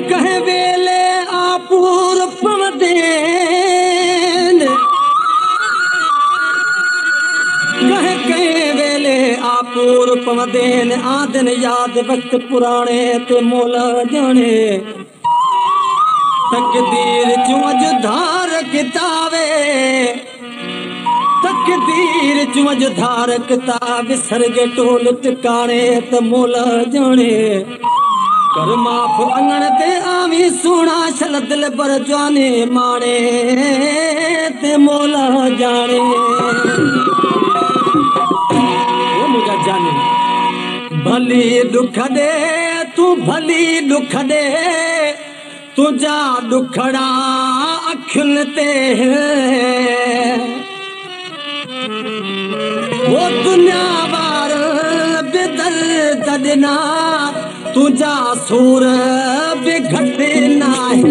कहे वेले आपूर पवदेन कहे वेले आपूर पवदेन आदन याद वक्त पुराने ते मोल जाने तकदीर जुअज धार किताबे तकदीर जुअज धार किताब सरगे टोल टिकाणे ते मोल जाने कर माफ अंगण ते आवी सोना छल दिल पर जाने माणे ते मोला जाने वो मुझा जाने भली दुख दे तू भली दुख दे तुझा दुखड़ा अखिन ते वो दुनिया बार बेदर ददना तुझा सूर भी घटे ना है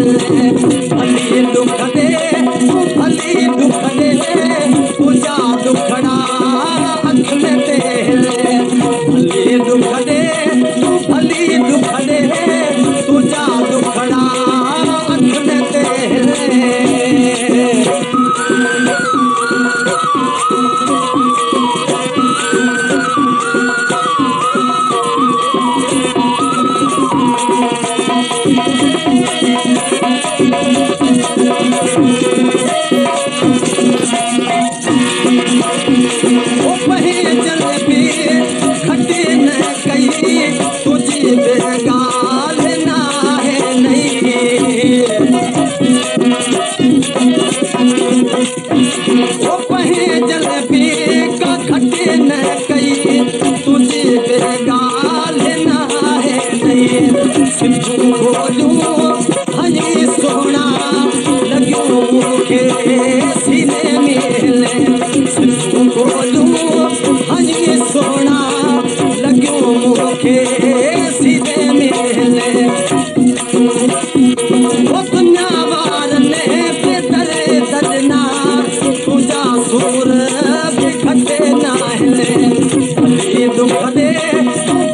भली दुख दे तू भली दुख दे तुझा दुखड़ा अखिन ते भली दुख दे तू भली दुख दे तुझा दुखड़ा अखिन ते सोना लॻियो मूंखे सीने में बोलूं हनी सोना लॻियो मूंखे सीने में दुनिया वारनि बेदर ददना तुंहिंजा सूर बि घटे न आहिनि भली दुख दे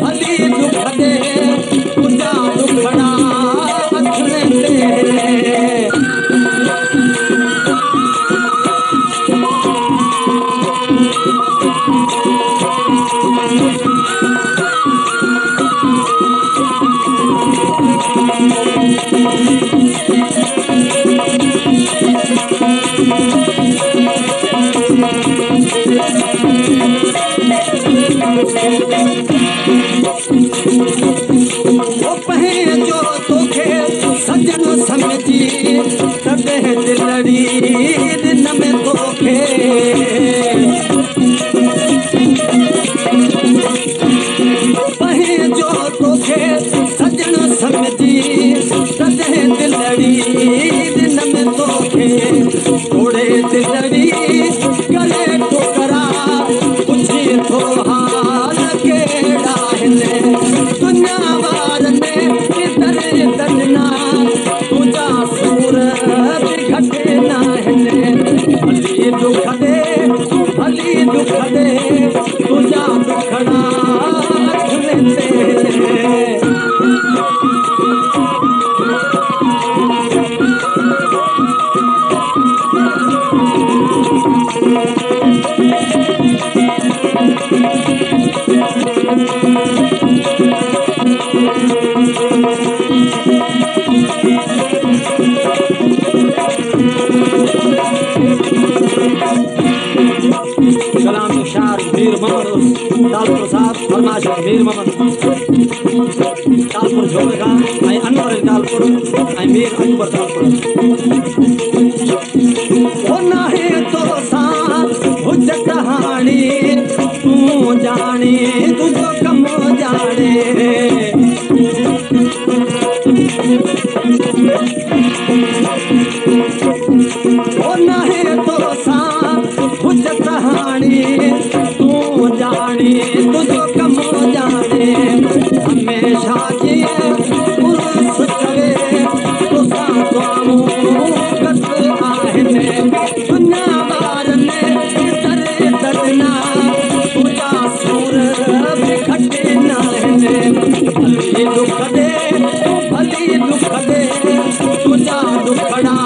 भली दुख दे तुंहिंजा दुखड़ा अखिन ते जो तोखे सजन समझी तॾहिं दिलड़ी दिन में तोखे जो तोखे सजन समझी तॾहिं दिलड़ी दिन में तोखे थोरे दिलड़ी करे टोकरा पुछी थो हाल कहिड़ा आहिनि दुनिया वारनि बेदर ददना तुंहिंजा सूर बि घटे न आहिनि भली दुख दे भली दुख दे तुंहिंजा दुखड़ा अखिन ते कलाम शार मीर मोहम्मद तालपुर साहब फरमाश मीर मोहम्मद तालपुर झोलगा ऐं अनवर तालपुर ऐं मीर अकबर तालपुर ओ नाहे तो सां हुज कहाणी तूं जाने तुंहिंजो कम जाने दुखड़ा